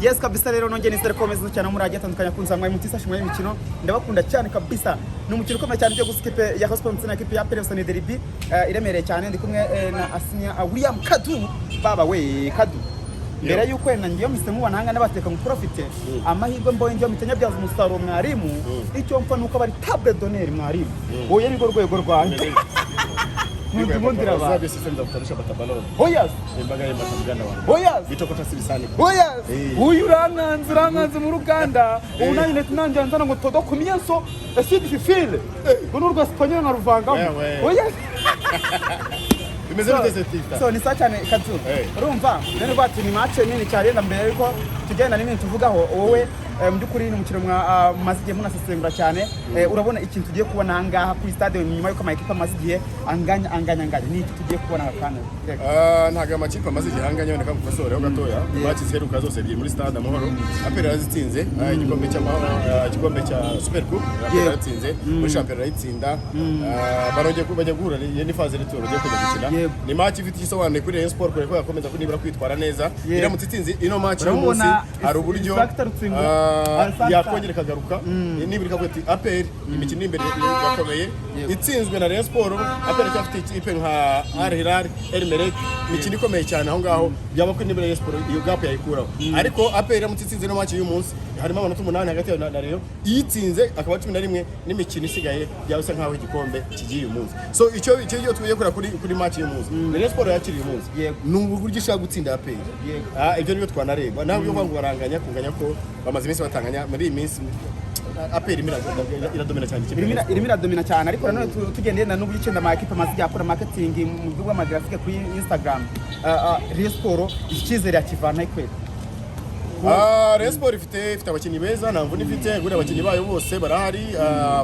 Yes kabisa rero nongeye nizere ko meze cyane muri agiye atandukanye kunza mwaye mutisha shimwe y'imikino ndabakunda cyane kabisa ni umukino ukomeye cyane cyo guskipe ya Hospital na equipe ya APR Sony Derby iremereye cyane ndi kumwe na Asinya William KADU baba we KADU mbere yuko ngiyo mise mubana hanga n'abateka mu profite amahirwe mboye ngiyo mitenya byaza umusaruro mwarimu icyo mfa nuko bari table d'honneur mwarimu oye nigo rwego rwanjye Mundira ba sabe system da kutarisha batabalon. Oyas Imbaga ye matangana wa. Oyas Bitokota sibisani. Oyas uyu ranganze mu Ruganda unanye netunanje nzana ngo todo kumienso esi difficile gunurwa Spanyol na ruvanga Oyas Imeze biteze tifta. So ni cyane Kadu urumva nene rwati ni match nini cyane mbere yuko tugenda n'ibintu tuvugaho wowe mbyukuri ni umukino mazigiye munasesengura cyane urabona ikintu tugiye kubona hangaha kuri stade nyuma yuko amakipe mazigiye anganya ni iki tugiye kubona akana ntaga amakipe mazigiye hanganya boneka mu fasore ho gatoya match ziheruka zose biri muri stade amahoro APR yazitsinze igikombe igikombe cya Super Cup yazitsinze muri championnat yitsinda barongeye kubajya guhura ni phase retour ugiye kujya gukina ni match ifite igisobanuro kuri Rayon Sport ko yakomeza kunibura kwitwara neza iramutse itsinze ino match y'umunsi hari uburyo yakongera kagaruka nibirika ko ati APR imikino imbere yakomeye itsinzwe na Rayon Sport APR cyafite ikipe nka Al Hilal El Merreikh imikino ikomeye cyane aho ngaho byaba ko nibere Rayon Sport iyo gap yayikuraho ariko APR iramutse itsinze no match y'umunsi harimo amanota 8 hagati na Rayon yitsinze akaba 11 n'imikino isigaye byabuse nkaho igikombe kigiye umunsi so icyo tugiye kura kuri match y'umunsi Rayon Sport yakiriye umunsi n'uburyo ishaka gutsinda APR ibyo niyo twanareba nawe yo vangu baranganya kunganya ko bamaze iminsi batanganya muri iyi minsi APR iradomina cyane iradomina cyane ariko nanone tugendeye na n'uburyo cyenda amakipe mazi yakora marketing mu bwo amagraphique kuri Instagram Rayon Sport ikizere yakivana ikwete Rayon Sport ifite abakinnyi beza nta mvune ifite gure abakinnyi bayo bose barahari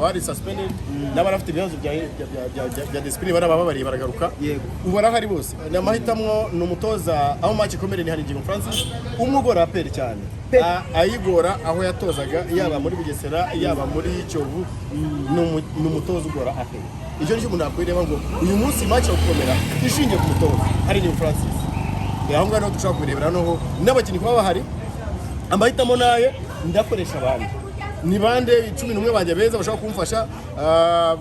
bari suspended n'abarafite ibibazo bya discipline barababari baragaruka ubu barahari bose n'amahitamo n'umutoza aho match ikomere ni hari Ngingo Francis umugora APR cyane ayigora aho yatozaga yaba muri Bugesera yaba muri Cyovu n'umutoza ugora APR icyo nicyo umuntu akwireba ngo uyu munsi match ukomera ishingiye ku mutoza hari Ngingo Francis aho ngano dushaka kubirebera noho n'abakinnyi kuba bahari amahitamo naye ndakoresha abandi ni bande 11 banje beza bashaka kumfasha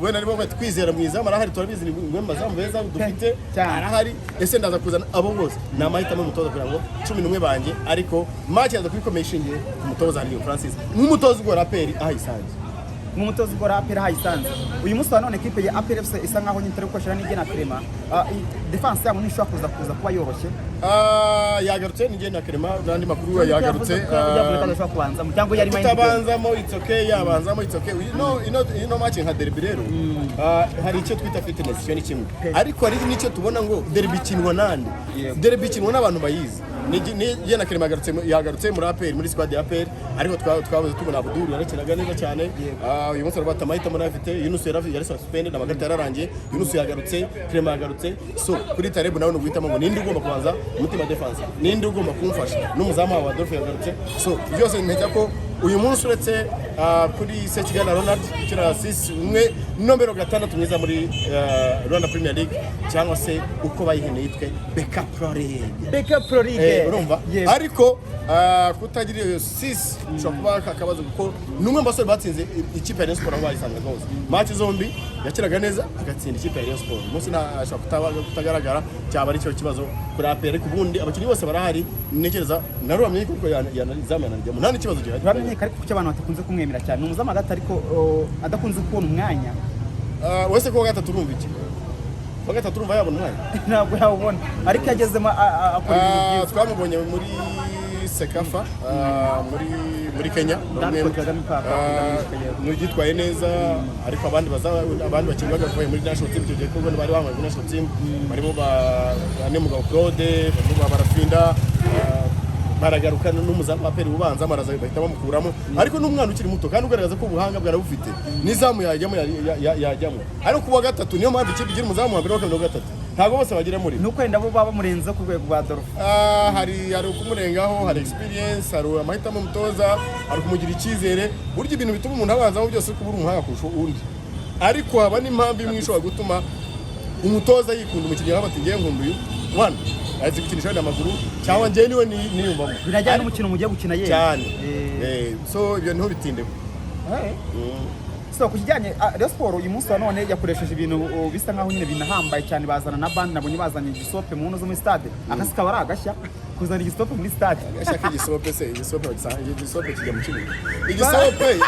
bwena nibo batwizera mwiza marahari turabizi ni mazamu beza dufite arahari ese ndaza kuzana abo bose na amahitamo umutoza kugira ngo 11 banje ariko match yaza kwikomeshingiye ku mutoza Ngingo Francis nk'umutoza ugora APR ahisanze nk'umutoza ugora APR ahisanze uyu munsi none equipe ya APR FC isa nkaho nyintare gukoshera n'igena Clement defense yabo nishobora kuza kuba yoroshye yagarutse n'igena Clement n'andi makuru yagarutse cyangwa yari mind tabanzamo it's okay yabanzamo it's okay ino match nka derby rero hari icyo twita fitness cyo ni kimwe ariko hari n'icyo tubona ngo derby kinwa nande derby kinwa n'abantu bayizi ni na Clement yagarutse muri APR muri squad ya APR ariko twabuze tubona Abdul yarakinaga neza cyane uyu munsi arabata amahitamo n'afite Yunus yari suspended amakarita yararangiye Yunus yagarutse Clement yagarutse so kuri Tareb nawe guhitamo ngo ninde ugomba kubanza umutima defense ninde ugomba kumfasha n'umuzamu wa Adolphe yagarutse so byose nteka ko uyu munsi uretse kuri Sekigana Ronald kira 6 umwe nomero 6 mwiza muri Rwanda Premier League cyangwa se uko bayihene yitwe Beka Pro League urumva ariko kutagira iyo 6 ushobora kuba akabazo kuko numwe mbasore batsinze ikipe ya Rayon Sport aho bayisanga rwose match zombi yakiraga neza agatsinda ikipe ya Rayon Sport umunsi ashobora kutagaragara cyaba ari cyo kibazo kuri APR ku bundi abakinnyi bose barahari nekereza narumye kuko yanalizamana njya nta n'ikibazo gihari bamenye kari kuko abantu batakunze kumwemera cyane n'umuzama hagati ariko adakunze kubona umwanya wese ko gatatu urumva iki gatatu urumva yabona umwanya ntabwo yawubona ariko yagezemo akora twamubonye muri Sekafa muri Kenya n'ugitwaye neza ariko abandi bakinnyi bagavuye muri national team cyo gihe ko bari bamwe muri national team barimo bane mugabo Claude barimo barafinda baragaruka n'umuzamu APR ubanza amaraza bahita bamukuramo ariko n'umwana ukiri muto kandi ugaragaza ko ubuhanga bwarabufite nizamu yajyamo ariko kuwa gatatu niyo mpamvu ikipe igira umuzamu wa mbere wa gatatu ntago bose bagira muri nuko wenda bo baba murenze ku rwego rwa Adolphe hari ukumurengaho hari experience hari amahitamo umutoza hari kumugira icyizere burya ibintu bituma umuntu abanzamo byose kubura umuhanga kurusha undi ariko haba n'impamvu imwe ishobora gutuma umutoza yikunda umukinnyi w'abati ngiye nkunduye one azi gukinisha n'amaguru cyangwa njye niwe niyumvamo binajyana n'umukino mugiye gukina yeye cyane so ibyo niho bitindeho so kujyanye Rayon Sport uyu munsi wa none yakoresheje ibintu bisa nkaho nyine binahambaye cyane bazana na band nabonye bazanye igisope mu ntuzo zo muri stade akasi kaba ari agashya kuzana igisope muri stade agashya k'igisope se igisope kijya mu kibuga igisope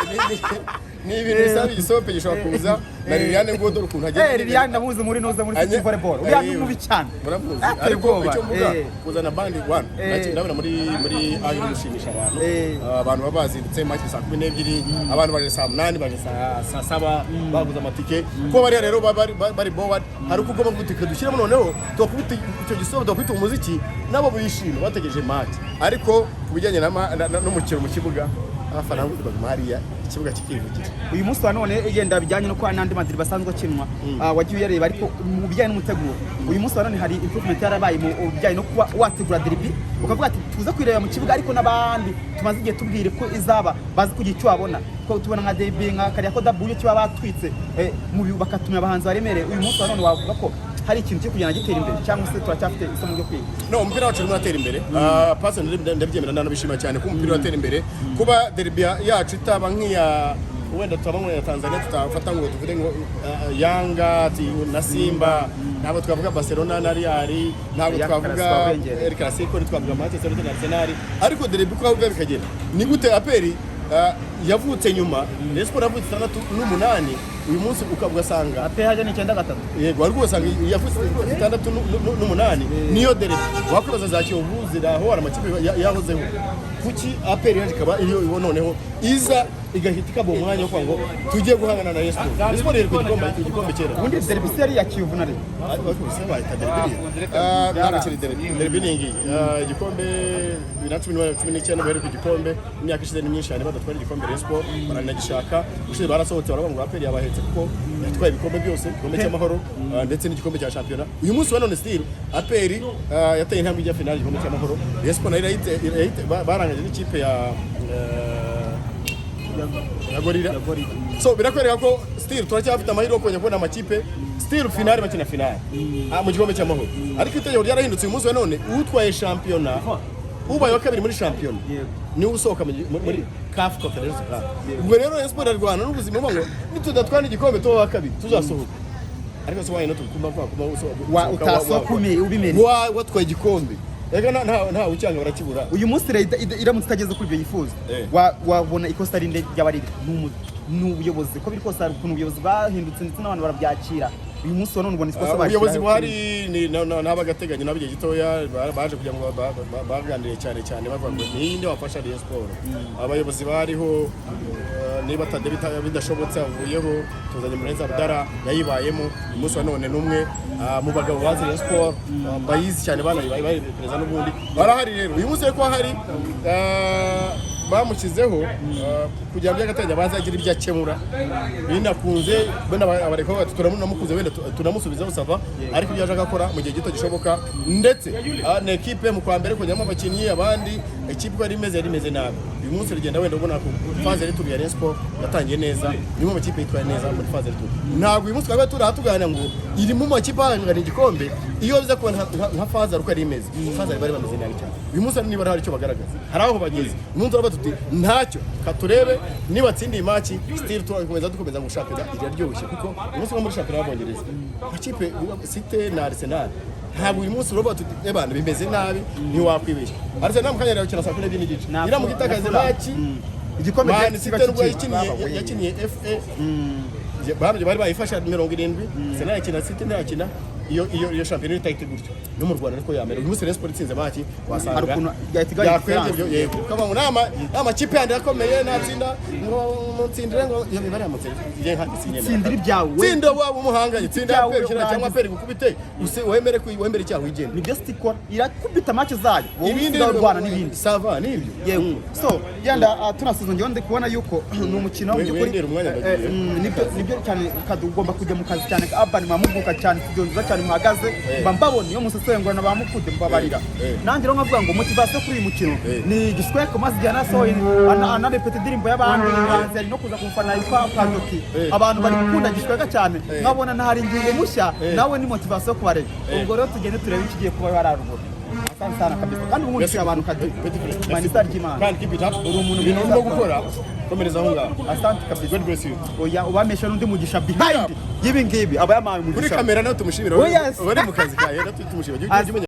ni ibintu bisaba igisope gishobora kuza na Liliane ngo dore ukuntu agenda Liliane ndamuzi muri nuza muri volleyball uriya ni mubi cyane muramuzi ariko icyo mvuga kuzana band one ndabona muri ayo gushimisha abantu babazi ndetse match saa 12 abantu baje saa 8 baje saa 7 baguza amatike ko bari rero bari board hari uko ugomba gutike dushyiramo noneho tukubita icyo gisobe tukubita umuziki nabo bishimye bategereje match ariko kubijyanye n'umukino mu kibuga abafana baguma hariya ikibuga kikivugira uyu munsi wa none yenda bijyanye no kwa nandi Madrid basanzwe kinwa wagiye yareba ariko mu bijyanye n'umuteguro uyu munsi wa none hari improvement yarabaye mu bijyanye no kuba wategura derby ukavuga ati tuza kwireba mu kibuga ariko n'abandi tumaze igihe tubwire ko izaba bazi kugira icyo babona ko tubona nka derby nka kariya ko dabuye cyo batwitse mu bakatumya abahanzi baremere uyu munsi wa none wavuga ko hari ikintu cyo kugenda gitera imbere cyangwa se turacyafite isomo ryo kwiga no umupira wacu urimo atera imbere personally ndabyemera nanabishima cyane ko umupira watera imbere kuba derby yacu itaba nk'iya wenda tubamwe ya Tanzania tutafata ngo tuvuge ngo Yanga na Simba nabo twavuga Barcelona na Real nabo twavuga El Clasico twavuga Manchester United na Arsenal ariko derby ko avuga bikagera ni gute APR yavutse nyuma Rayon Sport yavutse 6 uyu munsi ugasanga APR haje ni 9-3 yego ariko usanga yavutse 6 niyo derby wakwibaza za Kiyovu ziraho amakipe yahozeho kuki APR yaje kaba iyo noneho iza igahitika bo mwanya wo ngo tugiye guhangana na Rayon Sport. Rayon Sport iri ku gikombe cyera ubundi derby seri ya Kiyovu na Rayon derby ningi igikombe 2019 bari ku gikombe imyaka ishize ni myinshi cyane badatwara igikombe Rayon Sport baranagishaka ushize barasohotse baravuga ngo APR yabahetse kuko yatwaye ibikombe byose igikombe cy'amahoro ndetse n'igikombe cya shampiyona uyu munsi wa none still APR yateye intambwe ijya finale igikombe cy'amahoro Rayon Sport barangije n'ikipe ya Gorira so birakwereka ko still turacyafite amahirwe yo kongera kubona amakipe still finale bakina finale mu gikombe cy'amahoro ariko itegeko ryarahindutse uyu munsi wa none utwaye shampiyona ubaye wa kabiri muri shampiyona niwe usohoka muri CAF Confederation Cup ubwo rero Rayon Sport Rwanda n'ubuzima ngo nitudatwara igikombe tuba wa kabiri tuzasohoka ariko so why not kumba wa utasokume ubimene watwaye igikombe ega nta ucyanga barakibura uyu munsi iramutse itageze kuri ibyo yifuza wabona ikosa rinde ry'abariri n'ubuyobozi ko biri kose hari ukuntu ubuyobozi bwahindutse ndetse n'abantu barabyakira uyu munsi wa none ubona ikosa bakira ubuyobozi buhari n'abagateganya n'ab'igihe gitoya baje kugira ngo baganire cyane bavuga ngo ninde wafasha Rayon Sport abayobozi bariho niba bidashobotse avuyeho tuzanye Murenzi Abdara yayibayemo umunsi wa none n'umwe mu bagabo bazi Rayon Sport bayizi cyane banayibaye perezida n'ubundi barahari rero uyu munsi ko hari bamukizeho kugira ngo by'agatangira bazagira ibyo akemura binakunze benda abareko turamunamukuze wenda tunamusubizaho sava ariko ibyo aje gakora mu gihe gito gishoboka ndetse na equipe mu kwa mbere kujyamo abakinnyi abandi equipe yari imeze nabi uyu munsi rigenda wenda ubona ko phase ya retour ya Rayon Sport yatangiye neza nimwe mu kipe yitwaye neza muri phase ya retour ntabwo uyu munsi twaba turatugana ngo iri mu makipe ahangana igikombe iyo biza kubona nka phase aruko ari imeze phase bari bameze nabi cyane uyu munsi niba hari icyo bagaragaza hari aho bageze umuntu turaba tuti ntacyo katurebe niba tsindiye match still dukomeza gushaka iraryoshye kuko umunsi wo muri shampiyona y'Abongereza ikipe City na Arsenal ntabwo uyu munsi uraba tuti ebana bimeze nabi ntiwakwibeshya Arsenal mu kanya yakina saa 2 n'igice ira mu gitakaze match igikombe yakiniye FA bari bayifasha 70 Arsenal yakina City ntiyakina iyo shampiyona itahite gutyo no mu Rwanda ariko yamera uyu munsi Rayon Sport itsinze match wasanga yakwenje kama nama kipe yandi yakomeye natsinda ngo mutsindire ngo iyo mibare yamutse ye handi sinema tsindira ibyawe tsinda waba umuhanganye tsinda APR kira cyangwa APR gukubite wemere cyawe wigenda nibyo stikora irakubita match zayo ibindi Rwanda n'ibindi sava nibyo yego so yanda tunasuzo ngiye kubona yuko ni umukino mu byukuri nibyo cyane KADU ugomba kujya mu kazi cyane abani mamuguka cyane tudonza cyane muhagaze mbabona iyo musesengura na bamukude mbabarira nanjye rero nkavuga ngo motivation kuri uyu mukino ni gisweko mazi jana so ana repete indirimbo y'abandi hanze ari no kuza kumfana yitwa Padoki abantu bari gukunda gisweka cyane nkabona ntahari ingingo mushya nawe ni motivation kubarega ubwo rero tugende turebe ikigiye kuba hararuguru asante sana kabisa kandi umwumvise abantu kadu manisa ry'Imana kandi keep it up uri umuntu ibintu mwiza urimo gukora komereza aho ngaho asante kabisa God bless you oya ubamesha n'undi mugisha behind y'ibi ngibi aba yamaye kuri umugisha kamera nawe tumushimira Oh, yes. uri mu kazi kawe tumushimira